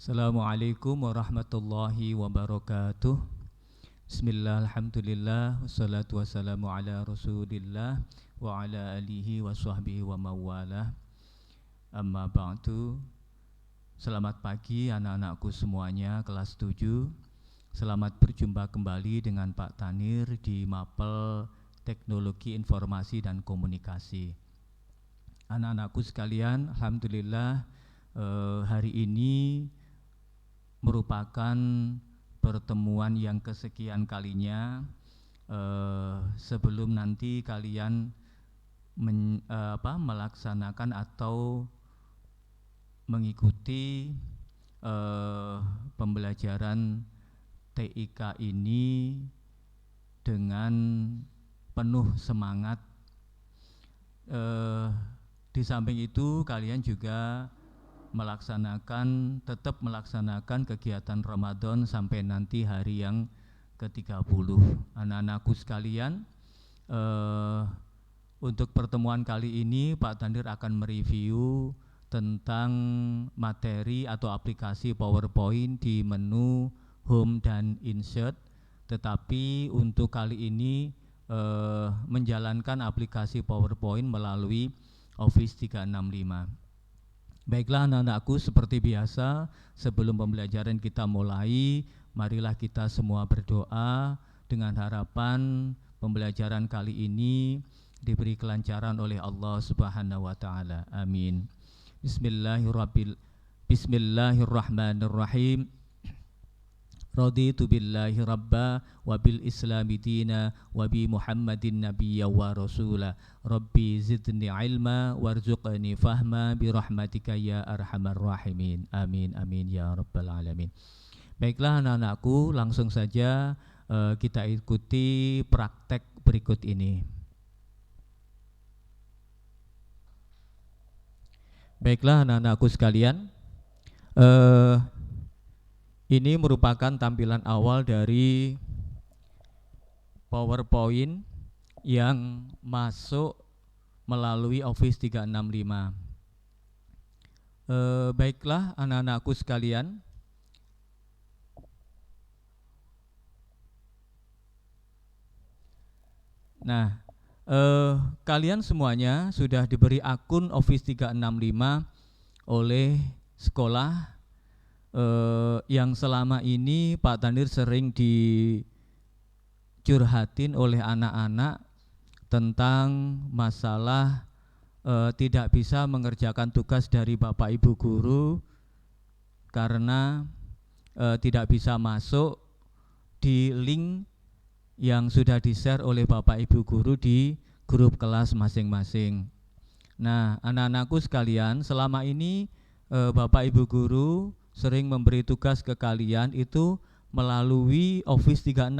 Assalamualaikum warahmatullahi wabarakatuh. Bismillah, alhamdulillah, wassalatu wassalamu ala rasulillah wa ala alihi wa sahbihi wa mawalah. Amma ba'du. Selamat pagi anak-anakku semuanya, kelas 7. Selamat berjumpa kembali dengan Pak Tanir di Mapel Teknologi Informasi dan Komunikasi. Anak-anakku sekalian, alhamdulillah hari ini merupakan pertemuan yang kesekian kalinya sebelum nanti kalian melaksanakan atau mengikuti pembelajaran TIK ini dengan penuh semangat. Di samping itu kalian juga tetap melaksanakan kegiatan Ramadan sampai nanti hari yang ke-30. Anak-anakku sekalian, untuk pertemuan kali ini Pak Tandir akan mereview tentang materi atau aplikasi PowerPoint di menu Home dan Insert. Tetapi untuk kali ini menjalankan aplikasi PowerPoint melalui Office 365. Baiklah anak-anakku, seperti biasa sebelum pembelajaran kita mulai, marilah kita semua berdoa dengan harapan pembelajaran kali ini diberi kelancaran oleh Allah Subhanahu wa taala. Amin. Bismillahirrahmanirrahim. Raditu billahi rabba wa bil islami dina wa bi muhammadin nabiyya wa rasula. Rabbi zidni ilma warzuqni fahma bi rahmatika ya arhamar rahimin. Amin amin ya rabbal alamin. Baiklah anak-anakku, langsung saja kita ikuti praktek berikut ini. Baiklah anak-anakku sekalian, ini merupakan tampilan awal dari PowerPoint yang masuk melalui Office 365. Baiklah anak-anakku sekalian, nah kalian semuanya sudah diberi akun Office 365 oleh sekolah yang selama ini Pak Tandir sering dicurhatin oleh anak-anak tentang masalah tidak bisa mengerjakan tugas dari Bapak Ibu guru karena tidak bisa masuk di link yang sudah di-share oleh Bapak Ibu guru di grup kelas masing-masing. Nah, anak-anakku sekalian, selama ini Bapak Ibu guru sering memberi tugas ke kalian itu melalui Office 365.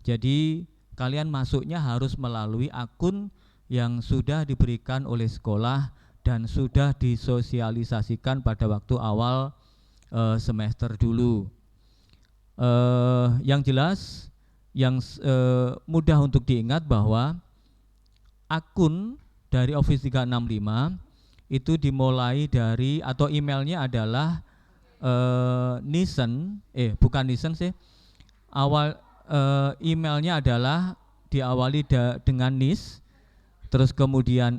Jadi kalian masuknya harus melalui akun yang sudah diberikan oleh sekolah dan sudah disosialisasikan pada waktu awal semester dulu. Yang jelas, yang mudah untuk diingat bahwa akun dari Office 365 itu dimulai dari atau emailnya adalah emailnya adalah diawali dengan NIS, terus kemudian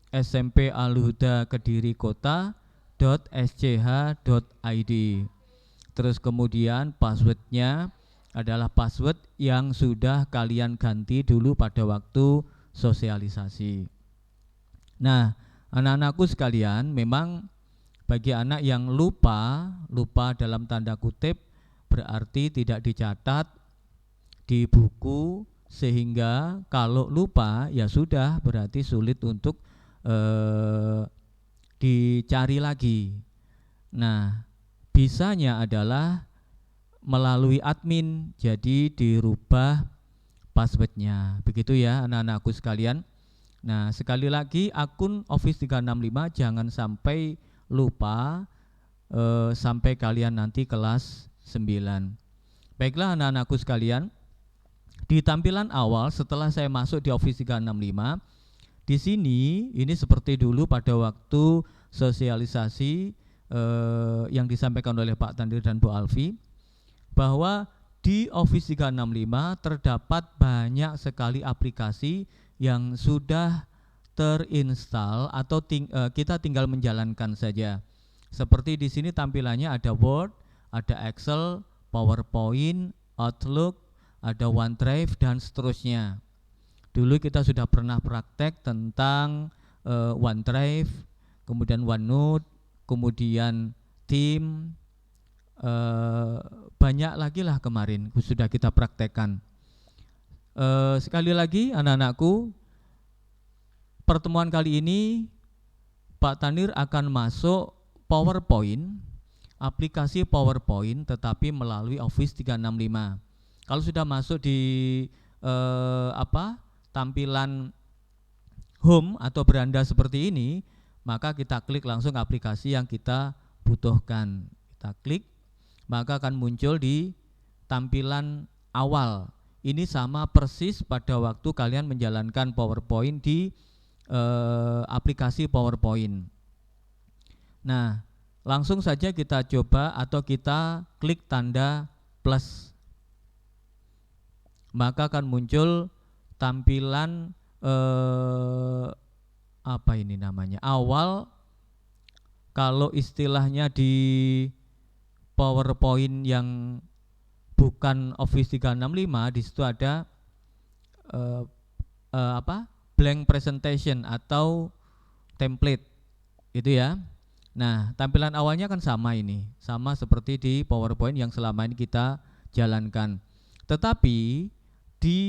@smp-alhuda-kediri-kota.sch.id, terus kemudian passwordnya adalah password yang sudah kalian ganti dulu pada waktu sosialisasi. Nah, anak-anakku sekalian, memang bagi anak yang lupa dalam tanda kutip berarti tidak dicatat di buku, sehingga kalau lupa ya sudah berarti sulit untuk dicari lagi. Nah, bisanya adalah melalui admin, jadi dirubah passwordnya. Begitu ya anak-anakku sekalian. Nah, sekali lagi akun Office 365 jangan sampai lupa sampai kalian nanti kelas 9. Baiklah anak-anakku sekalian, di tampilan awal setelah saya masuk di Office 365, di sini ini seperti dulu pada waktu sosialisasi yang disampaikan oleh Pak Tandir dan Bu Alfi, bahwa di Office 365 terdapat banyak sekali aplikasi yang sudah terinstall atau kita tinggal menjalankan saja. Seperti di sini tampilannya ada Word, ada Excel, PowerPoint, Outlook, ada OneDrive dan seterusnya. Dulu kita sudah pernah praktek tentang OneDrive, kemudian OneNote, kemudian Team, banyak lagi lah kemarin sudah kita praktekkan. Sekali lagi anak-anakku, pertemuan kali ini Pak Tanir akan masuk PowerPoint, aplikasi PowerPoint tetapi melalui Office 365. Kalau sudah masuk di tampilan home atau beranda seperti ini, maka kita klik langsung aplikasi yang kita butuhkan. Kita klik, maka akan muncul di tampilan awal. Ini sama persis pada waktu kalian menjalankan PowerPoint di aplikasi PowerPoint. Nah, langsung saja kita coba atau kita klik tanda plus. Maka akan muncul tampilan apa ini namanya? Awal, kalau istilahnya di PowerPoint yang bukan Office 365, di situ ada blank presentation atau template, gitu ya. Nah, tampilan awalnya kan sama ini, sama seperti di PowerPoint yang selama ini kita jalankan. Tetapi di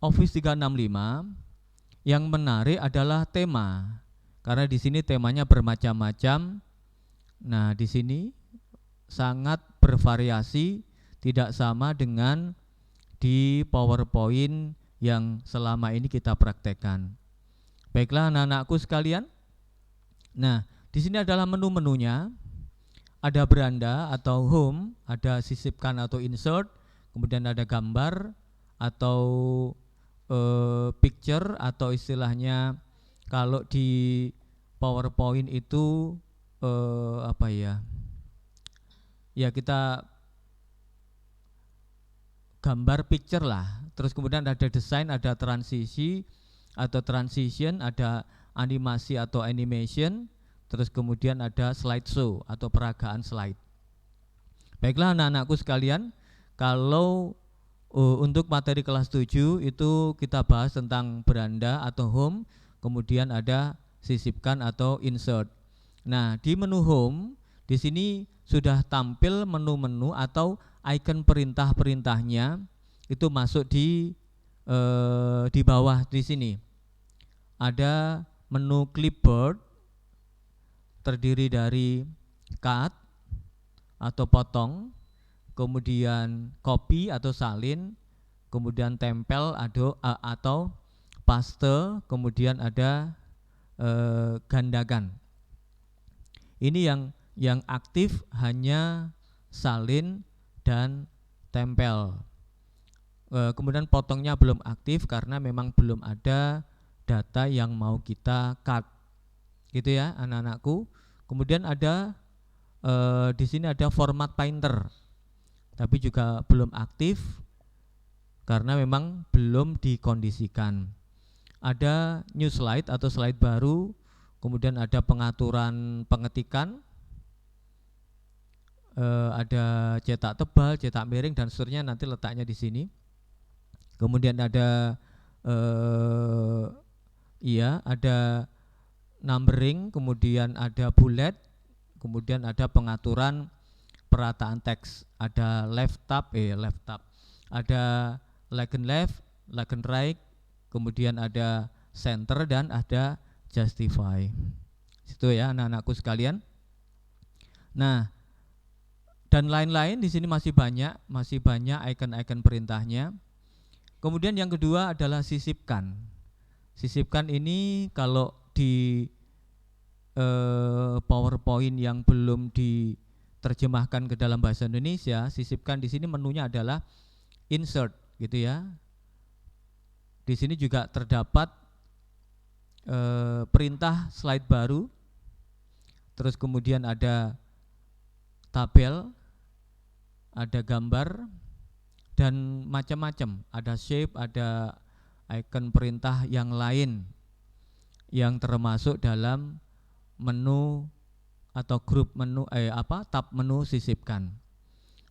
Office 365 yang menarik adalah tema, karena di sini temanya bermacam-macam. Nah, di sini sangat bervariasi, tidak sama dengan di PowerPoint yang selama ini kita praktekkan. Baiklah anak-anakku sekalian. Nah, di sini adalah menu-menunya. Ada beranda atau home, ada sisipkan atau insert, kemudian ada gambar atau picture, atau istilahnya kalau di PowerPoint itu ya kita gambar picture lah. Terus kemudian ada desain, ada transisi atau transition, ada animasi atau animation, terus kemudian ada slideshow atau peragaan slide. Baiklah anak-anakku sekalian, kalau untuk materi kelas 7 itu kita bahas tentang beranda atau home, kemudian ada sisipkan atau insert. Nah, di menu home di sini sudah tampil menu-menu atau icon perintah-perintahnya, itu masuk di bawah di sini. Ada menu clipboard, terdiri dari cut atau potong, kemudian copy atau salin, kemudian tempel atau paste, kemudian ada gandakan. Ini yang aktif hanya salin dan tempel. Kemudian potongnya belum aktif karena memang belum ada data yang mau kita cut, gitu ya anak-anakku. Kemudian ada di sini ada format painter, tapi juga belum aktif karena memang belum dikondisikan. Ada new slide atau slide baru, kemudian ada pengaturan pengetikan, ada cetak tebal, cetak miring dan seterusnya, nanti letaknya di sini. Kemudian ada ada numbering, kemudian ada bullet, kemudian ada pengaturan perataan teks, ada left tab, ada left and right, kemudian ada center dan ada justify. Itu ya anak-anakku sekalian. Nah, dan lain-lain di sini masih banyak icon-icon perintahnya. Kemudian yang kedua adalah sisipkan. Sisipkan ini kalau di PowerPoint yang belum diterjemahkan ke dalam bahasa Indonesia, sisipkan di sini menunya adalah insert, gitu ya. Di sini juga terdapat perintah slide baru, terus kemudian ada tabel, ada gambar, dan macam-macam. Ada shape, ada icon perintah yang lain yang termasuk dalam menu atau grup menu tab menu sisipkan.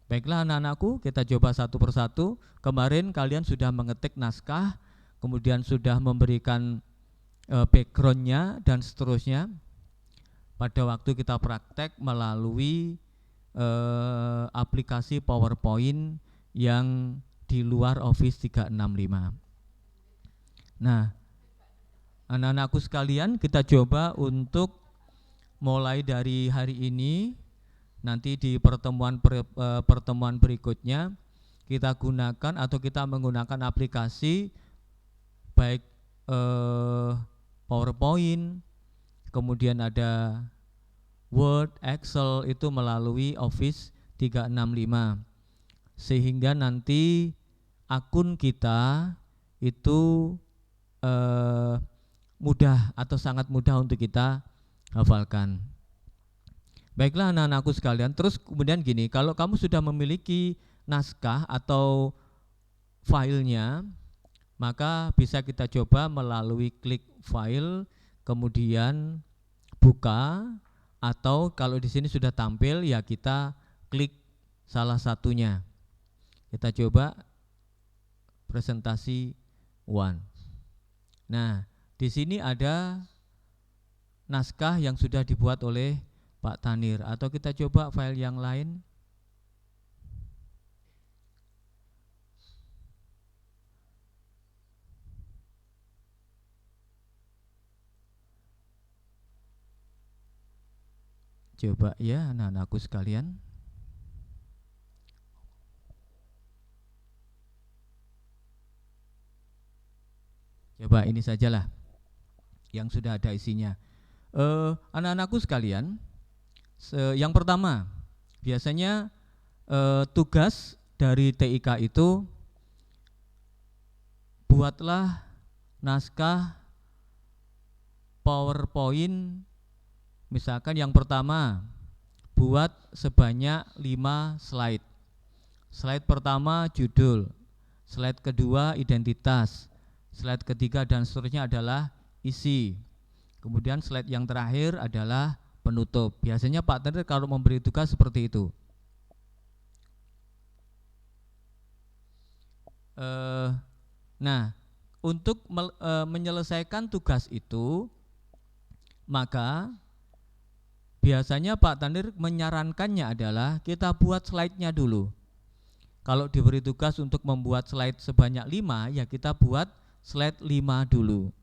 Baiklah anak-anakku, kita coba satu persatu. Kemarin kalian sudah mengetik naskah, kemudian sudah memberikan backgroundnya dan seterusnya. Pada waktu kita praktek melalui aplikasi PowerPoint yang di luar Office 365. Nah, anak-anakku sekalian, kita coba untuk mulai dari hari ini, nanti di pertemuan berikutnya kita gunakan atau kita menggunakan aplikasi baik PowerPoint, kemudian ada Word, Excel, itu melalui Office 365, sehingga nanti akun kita itu mudah atau sangat mudah untuk kita hafalkan. Baiklah anak-anakku sekalian, terus kemudian gini, kalau kamu sudah memiliki naskah atau filenya, maka bisa kita coba melalui klik file, kemudian buka, atau kalau di sini sudah tampil ya kita klik salah satunya. Kita coba presentasi 1. Nah, di sini ada naskah yang sudah dibuat oleh Pak Tanir, atau kita coba file yang lain. Coba ya anak-anakku sekalian. Coba ini sajalah yang sudah ada isinya. Anak-anakku sekalian, yang pertama, biasanya tugas dari TIK itu buatlah naskah PowerPoint. Misalkan yang pertama, buat sebanyak 5 slide. Slide pertama judul, slide kedua identitas, slide ketiga dan seterusnya adalah isi. Kemudian slide yang terakhir adalah penutup. Biasanya Pak Tanir kalau memberi tugas seperti itu. Nah, untuk menyelesaikan tugas itu, maka biasanya Pak Tanir menyarankannya adalah kita buat slide-nya dulu. Kalau diberi tugas untuk membuat slide sebanyak 5, ya kita buat slide 5 dulu.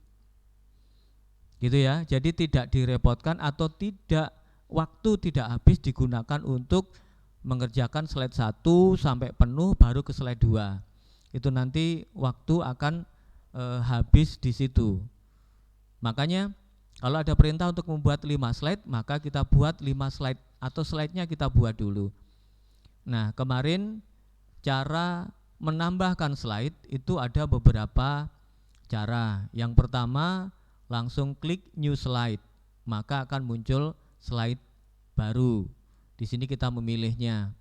Gitu ya, jadi tidak direpotkan atau waktu tidak habis digunakan untuk mengerjakan slide 1 sampai penuh baru ke slide 2. Itu nanti waktu akan habis di situ. Makanya kalau ada perintah untuk membuat 5 slide, maka kita buat 5 slide atau slide-nya kita buat dulu. Nah, kemarin cara menambahkan slide itu ada beberapa cara. Yang pertama, langsung klik new slide, maka akan muncul slide baru. Di sini kita memilihnya,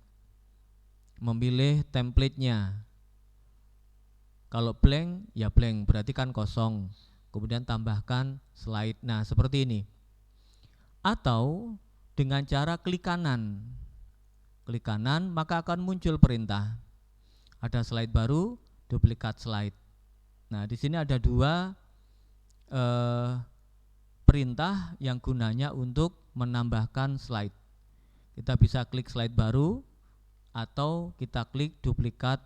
memilih template-nya. Kalau blank, ya blank, berarti kan kosong. Kemudian tambahkan slide. Nah, seperti ini. Atau dengan cara klik kanan. Klik kanan, maka akan muncul perintah. Ada slide baru, duplikat slide. Nah, di sini ada 2 perintah yang gunanya untuk menambahkan slide. Kita bisa klik slide baru atau kita klik duplikat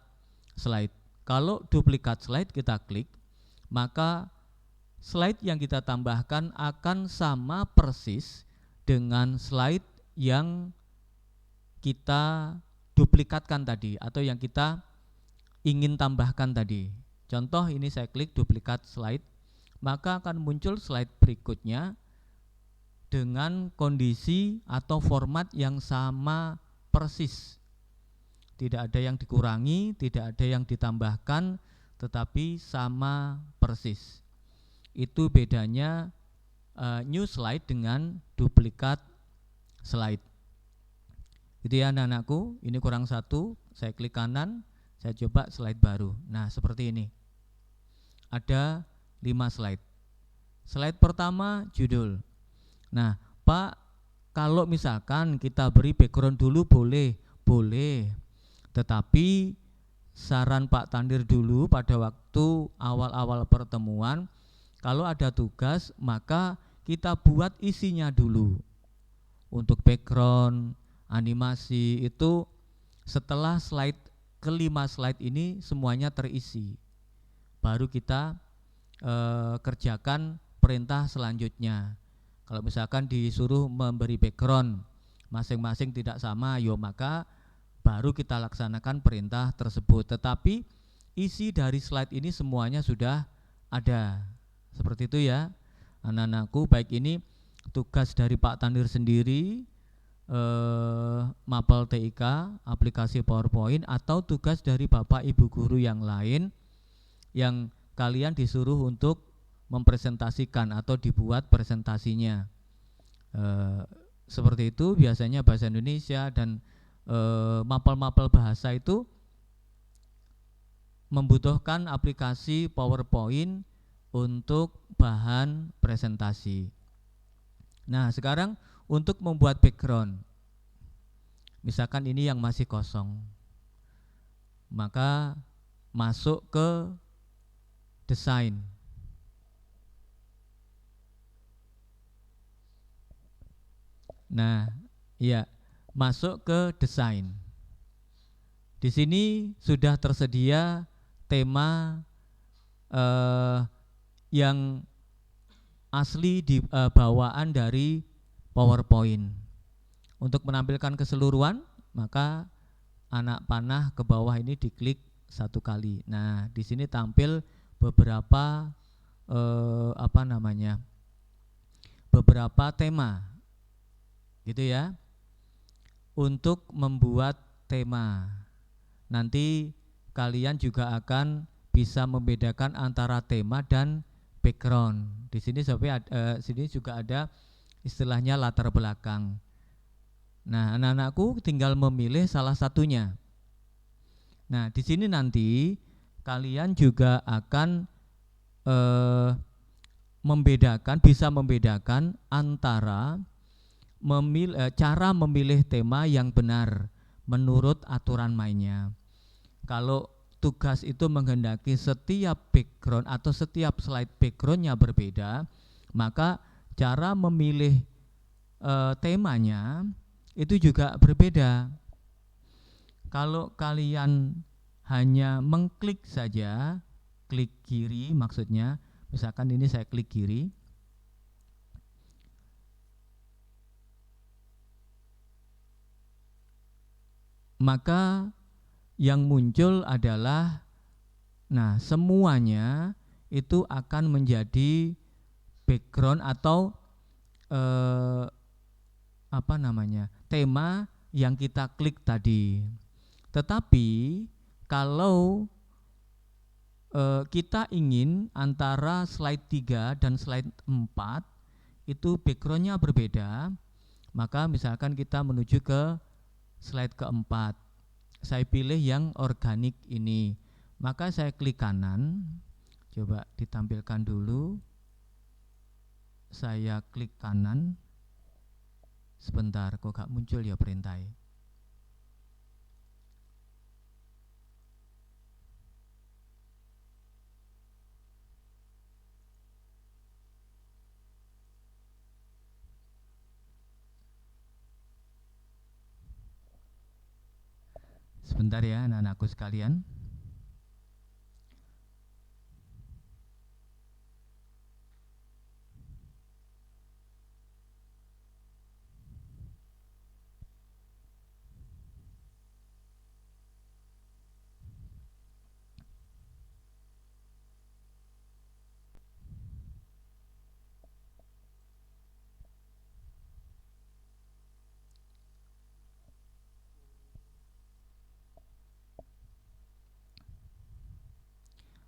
slide. Kalau duplikat slide kita klik, maka slide yang kita tambahkan akan sama persis dengan slide yang kita duplikatkan tadi atau yang kita ingin tambahkan tadi. Contoh ini saya klik duplikat slide, maka akan muncul slide berikutnya dengan kondisi atau format yang sama persis. Tidak ada yang dikurangi, tidak ada yang ditambahkan, tetapi sama persis. Itu bedanya new slide dengan duplikat slide. Itu ya anak-anakku, ini kurang satu, saya klik kanan, saya coba slide baru. Nah, seperti ini. Ada 5 slide. Slide pertama judul. Nah, Pak, kalau misalkan kita beri background dulu boleh, boleh. Tetapi saran Pak Tandir dulu pada waktu awal-awal pertemuan, kalau ada tugas maka kita buat isinya dulu. Untuk background, animasi itu setelah slide kelima slide ini semuanya terisi. Baru kita kerjakan perintah selanjutnya. Kalau misalkan disuruh memberi background masing-masing tidak sama, yo maka baru kita laksanakan perintah tersebut. Tetapi isi dari slide ini semuanya sudah ada. Seperti itu ya anak-anakku, baik ini tugas dari Pak Tandir sendiri, Mapel TIK, aplikasi PowerPoint, atau tugas dari Bapak Ibu guru yang lain yang kalian disuruh untuk mempresentasikan atau dibuat presentasinya. Seperti itu biasanya bahasa Indonesia dan mapel-mapel bahasa itu membutuhkan aplikasi PowerPoint untuk bahan presentasi. Nah, sekarang untuk membuat background, misalkan ini yang masih kosong, maka masuk ke desain. Nah, iya, masuk ke desain. Di sini sudah tersedia tema yang asli di bawaan dari PowerPoint. Untuk menampilkan keseluruhan, maka anak panah ke bawah ini diklik 1 kali. Nah, di sini tampil beberapa beberapa tema, gitu ya. Untuk membuat tema, nanti kalian juga akan bisa membedakan antara tema dan background. Di sini sini juga ada istilahnya latar belakang. Nah, anak-anakku tinggal memilih salah satunya. Nah, di sini nanti kalian juga akan bisa membedakan antara cara memilih tema yang benar menurut aturan mainnya. Kalau tugas itu menghendaki setiap background atau setiap slide backgroundnya berbeda, maka cara memilih temanya itu juga berbeda. Kalau kalian hanya mengklik saja, klik kiri maksudnya, misalkan ini saya klik kiri, maka yang muncul adalah, nah, semuanya itu akan menjadi background atau tema yang kita klik tadi. Tetapi kalau kita ingin antara slide 3 dan slide 4 itu backgroundnya berbeda, maka misalkan kita menuju ke slide keempat, saya pilih yang organik ini, maka saya klik kanan, coba ditampilkan dulu, saya klik kanan, sebentar kok gak muncul ya perintahnya. Sebentar ya anak-anakku sekalian.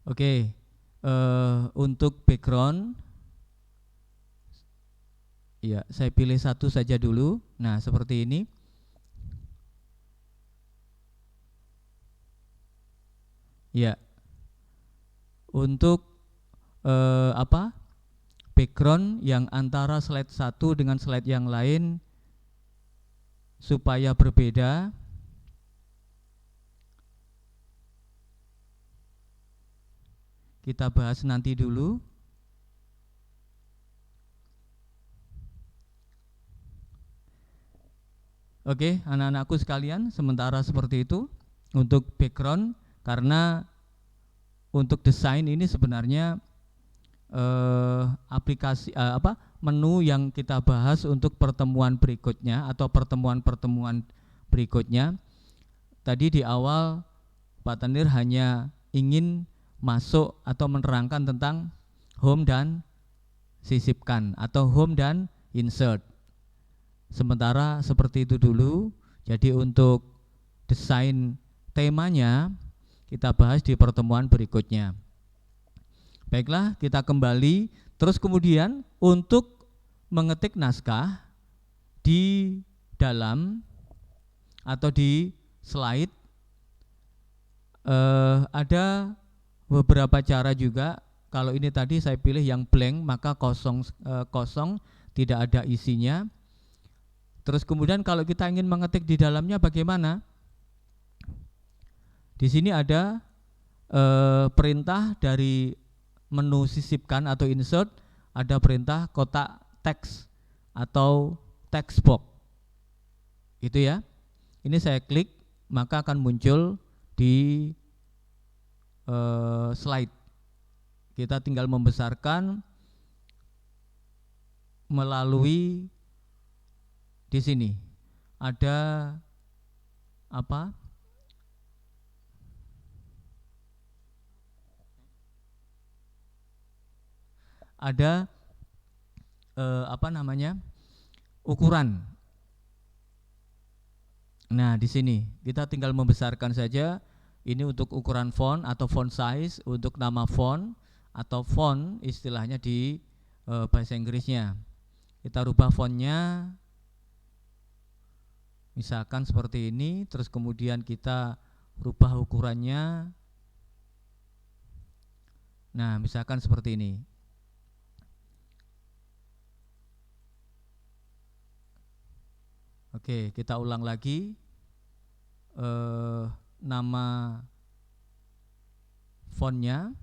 Oke, untuk background Ya, saya pilih satu saja dulu. Nah, seperti ini. Ya, untuk background yang antara slide satu dengan slide yang lain supaya berbeda, kita bahas nanti dulu. Oke, anak-anakku sekalian, sementara seperti itu untuk background, karena untuk desain ini sebenarnya menu yang kita bahas untuk pertemuan berikutnya atau pertemuan-pertemuan berikutnya. Tadi di awal Pak Tanir hanya ingin masuk atau menerangkan tentang home dan sisipkan atau home dan insert. Sementara seperti itu dulu. Jadi untuk desain temanya kita bahas di pertemuan berikutnya. Baiklah, kita kembali. Terus kemudian untuk mengetik naskah di dalam atau di slide ada beberapa cara juga. Kalau ini tadi saya pilih yang blank, maka kosong, tidak ada isinya. Terus kemudian kalau kita ingin mengetik di dalamnya bagaimana? Di sini ada perintah dari menu sisipkan atau insert, ada perintah kotak teks atau text box. Itu ya. Ini saya klik, maka akan muncul di slide. Kita tinggal membesarkan melalui di sini ada apa? Ada ukuran. Nah, di sini kita tinggal membesarkan saja. Ini untuk ukuran font atau font size, untuk nama font atau font istilahnya di bahasa Inggrisnya. Kita rubah fontnya. Misalkan seperti ini, terus kemudian kita rubah ukurannya. Nah, misalkan seperti ini. Oke, kita ulang lagi. Nama fontnya,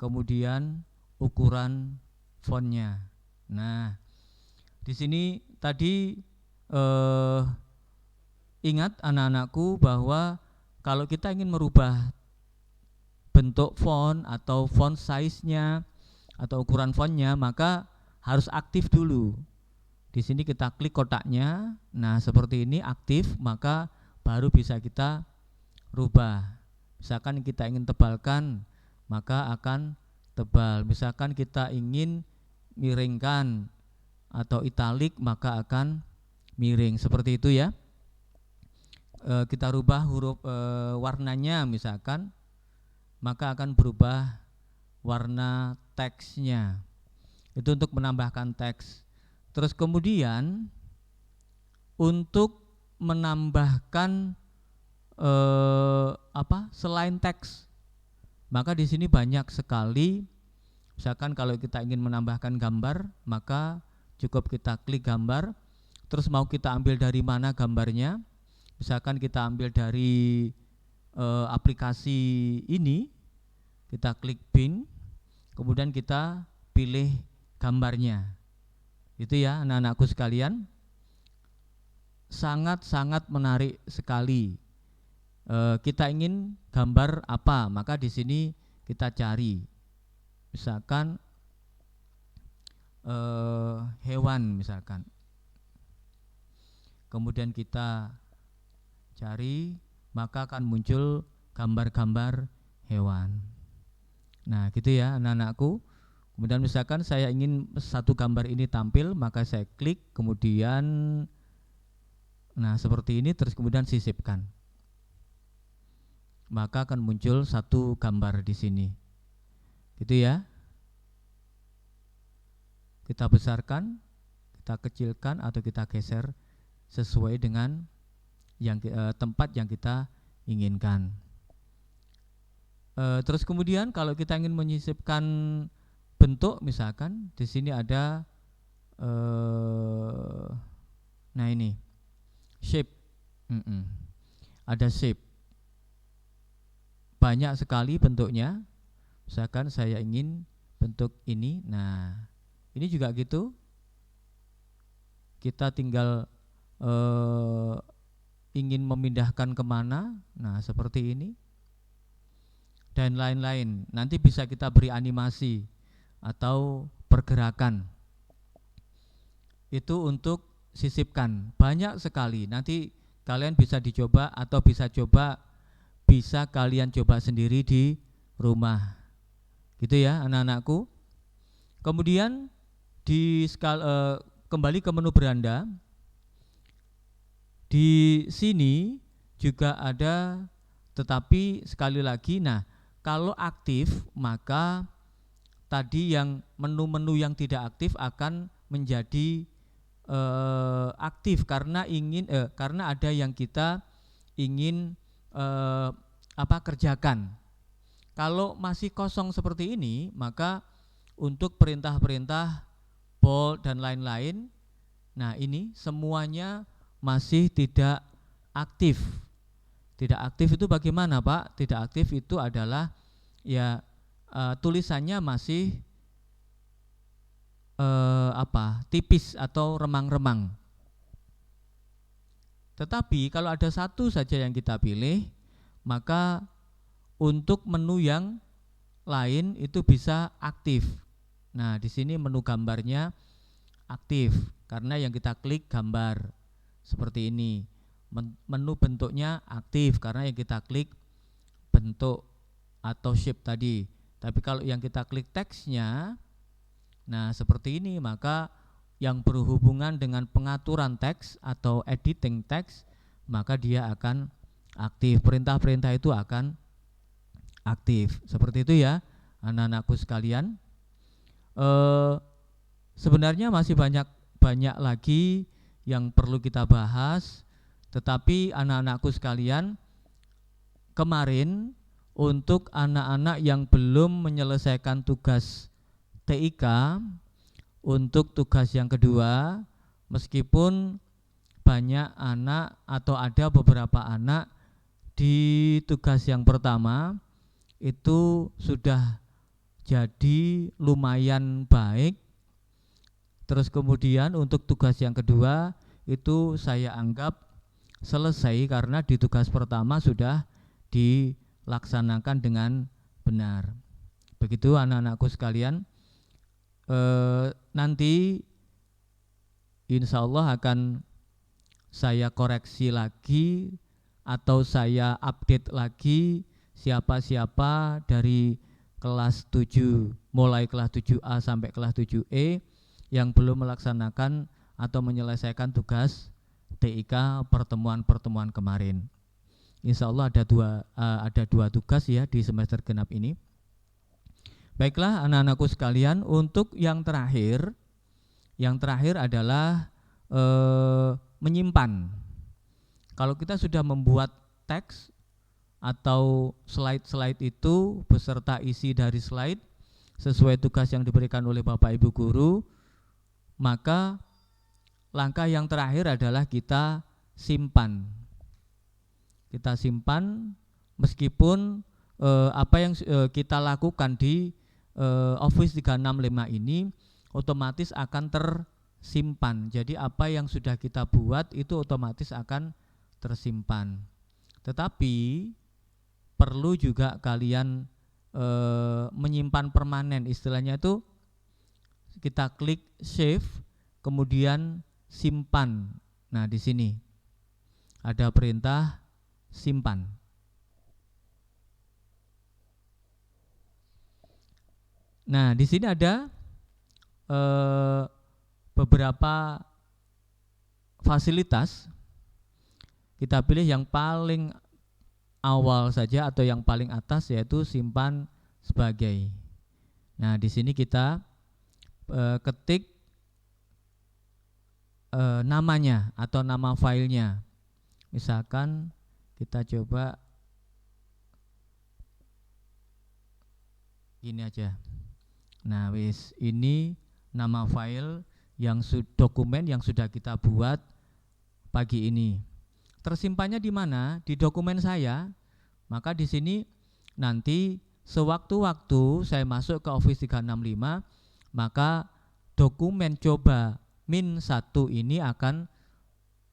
kemudian ukuran fontnya. Nah, di sini tadi ingat anak-anakku bahwa kalau kita ingin merubah bentuk font atau font size-nya atau ukuran fontnya, maka harus aktif dulu. Di sini kita klik kotaknya. Nah, seperti ini aktif, maka baru bisa kita rubah. Misalkan kita ingin tebalkan, maka akan tebal. Misalkan kita ingin miringkan atau italik, maka akan miring. Seperti itu ya. Kita rubah huruf warnanya misalkan, maka akan berubah warna teksnya. Itu untuk menambahkan teks. Terus kemudian untuk menambahkan selain teks, maka di sini banyak sekali. Misalkan kalau kita ingin menambahkan gambar, maka cukup kita klik gambar. Terus mau kita ambil dari mana gambarnya? Misalkan kita ambil dari aplikasi ini, kita klik bin, kemudian kita pilih gambarnya. Itu ya anak-anakku sekalian, sangat-sangat menarik sekali. Kita ingin gambar apa, maka di sini kita cari. Misalkan hewan misalkan. Kemudian kita cari, maka akan muncul gambar-gambar hewan. Nah, gitu ya anak-anakku. Kemudian misalkan saya ingin satu gambar ini tampil, maka saya klik, kemudian nah seperti ini, terus kemudian sisipkan. Maka akan muncul satu gambar di sini. Gitu ya. Kita besarkan, kita kecilkan atau kita geser sesuai dengan tempat yang kita inginkan. Terus kemudian kalau kita ingin menyisipkan bentuk, misalkan di sini ada nah ini shape, ada shape, banyak sekali bentuknya. Misalkan saya ingin bentuk ini, nah ini juga gitu, kita tinggal ingin memindahkan kemana, nah seperti ini dan lain-lain. Nanti bisa kita beri animasi atau pergerakan, itu untuk sisipkan, banyak sekali. Nanti kalian bisa dicoba atau bisa kalian coba sendiri di rumah, gitu ya anak-anakku. Kemudian kembali ke menu beranda. Di sini juga ada, tetapi sekali lagi, nah kalau aktif maka tadi yang menu-menu yang tidak aktif akan menjadi aktif karena ada yang kita ingin kerjakan. Kalau masih kosong seperti ini, maka untuk perintah-perintah bold dan lain-lain, nah ini semuanya masih tidak aktif. Tidak aktif itu bagaimana, Pak? Tidak aktif itu adalah ya tulisannya masih tipis atau remang-remang. Tetapi kalau ada satu saja yang kita pilih, maka untuk menu yang lain itu bisa aktif. Nah, di sini menu gambarnya aktif karena yang kita klik gambar seperti ini. Menu bentuknya aktif karena yang kita klik bentuk atau shape tadi. Tapi kalau yang kita klik teksnya, nah seperti ini, maka yang berhubungan dengan pengaturan teks atau editing teks, maka dia akan aktif. Perintah-perintah itu akan aktif. Seperti itu ya anak-anakku sekalian. Sebenarnya masih banyak lagi yang perlu kita bahas, tetapi anak-anakku sekalian, kemarin untuk anak-anak yang belum menyelesaikan tugas TIK, untuk tugas yang kedua, meskipun banyak anak atau ada beberapa anak di tugas yang pertama itu sudah jadi lumayan baik, terus kemudian untuk tugas yang kedua itu saya anggap selesai karena di tugas pertama sudah dilaksanakan dengan benar. Begitu anak-anakku sekalian. Nanti insya Allah akan saya koreksi lagi atau saya update lagi siapa-siapa dari kelas 7, mulai kelas 7A sampai kelas 7E yang belum melaksanakan atau menyelesaikan tugas TIK pertemuan-pertemuan kemarin. Insya Allah ada dua tugas ya di semester genap ini. Baiklah anak-anakku sekalian, untuk yang terakhir adalah menyimpan. Kalau kita sudah membuat teks atau slide-slide itu beserta isi dari slide sesuai tugas yang diberikan oleh Bapak Ibu Guru, maka langkah yang terakhir adalah kita simpan. Kita simpan meskipun apa yang kita lakukan di Office 365 ini otomatis akan tersimpan. Jadi apa yang sudah kita buat itu otomatis akan tersimpan. Tetapi perlu juga kalian menyimpan permanen, istilahnya itu kita klik save kemudian simpan. Nah, di sini ada perintah simpan. Nah, di sini ada beberapa fasilitas. Kita pilih yang paling awal saja atau yang paling atas, yaitu simpan sebagai. Nah, di sini kita ketik namanya atau nama filenya. Misalkan kita coba ini aja. Nah, ini nama file yang dokumen yang sudah kita buat pagi ini. Tersimpannya di mana? Di dokumen saya. Maka di sini nanti sewaktu-waktu saya masuk ke Office 365, maka dokumen coba -1 ini akan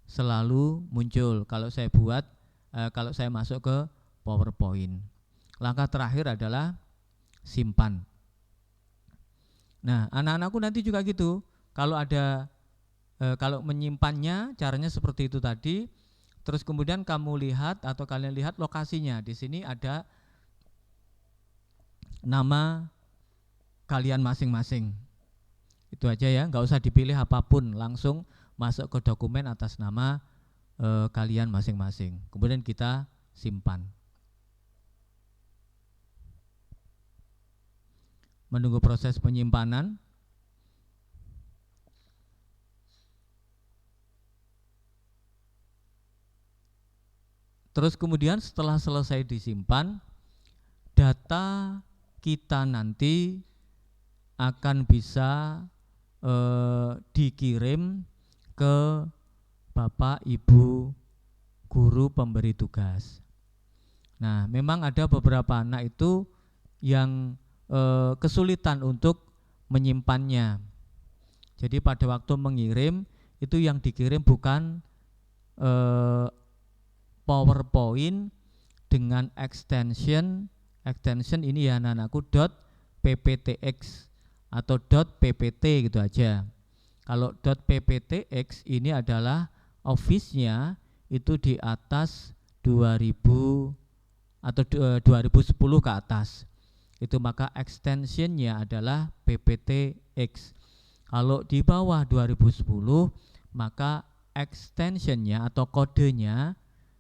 selalu muncul kalau saya buat kalau saya masuk ke PowerPoint. Langkah terakhir adalah simpan. Nah, anak-anakku nanti juga gitu. Kalau ada kalau menyimpannya caranya seperti itu tadi. Terus kemudian kamu lihat atau kalian lihat lokasinya. Di sini ada nama kalian masing-masing. Itu aja ya, nggak usah dipilih apapun, langsung masuk ke dokumen atas nama kalian masing-masing. Kemudian kita simpan. Menunggu proses penyimpanan. Terus kemudian setelah selesai disimpan, data kita nanti akan bisa dikirim ke Bapak Ibu guru pemberi tugas. Nah, memang ada beberapa anak itu yang kesulitan untuk menyimpannya. Jadi pada waktu mengirim itu yang dikirim bukan PowerPoint dengan extension ini ya anak-anakku .pptx atau .ppt gitu aja. Kalau .pptx ini adalah Office-nya itu di atas 2000 atau 2010 ke atas. Itu maka extension-nya adalah pptx. Kalau di bawah 2010 maka extension-nya atau kodenya,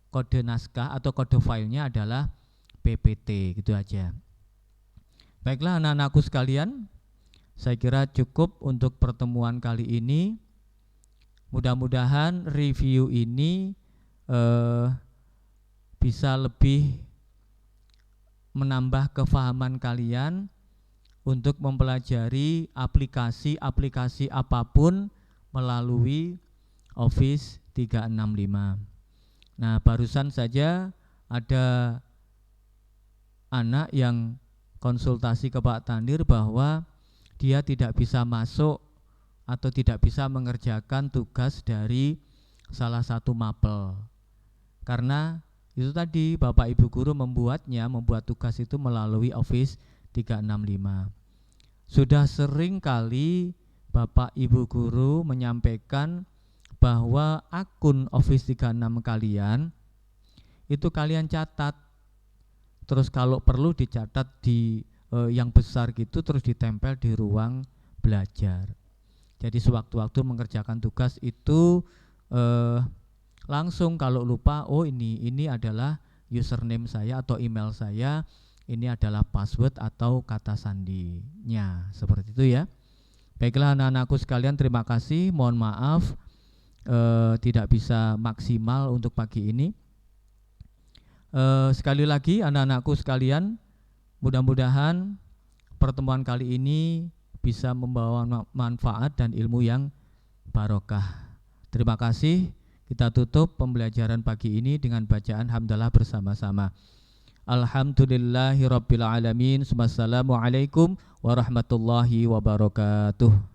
kode naskah atau kode filenya adalah ppt gitu aja. Baiklah anak-anakku sekalian, saya kira cukup untuk pertemuan kali ini. Mudah-mudahan review ini bisa lebih menambah kefahaman kalian untuk mempelajari aplikasi-aplikasi apapun melalui Office 365. Nah, barusan saja ada anak yang konsultasi ke Pak Tandir bahwa dia tidak bisa masuk atau tidak bisa mengerjakan tugas dari salah satu mapel. Karena itu tadi Bapak Ibu guru membuat tugas itu melalui Office 365. Sudah sering kali Bapak Ibu guru menyampaikan bahwa akun Office 36 kalian itu kalian catat. Terus kalau perlu dicatat di yang besar gitu, terus ditempel di ruang belajar. Jadi sewaktu-waktu mengerjakan tugas itu langsung kalau lupa, oh ini adalah username saya atau email saya, ini adalah password atau kata sandinya, seperti itu ya. Baiklah anak-anakku sekalian, terima kasih, mohon maaf tidak bisa maksimal untuk pagi ini. Sekali lagi anak-anakku sekalian, mudah-mudahan pertemuan kali ini bisa membawa manfaat dan ilmu yang barokah. Terima kasih. Kita tutup pembelajaran pagi ini dengan bacaan hamdalah bersama-sama. Alhamdulillahirabbil alamin. Wassalamualaikum warahmatullahi wabarakatuh.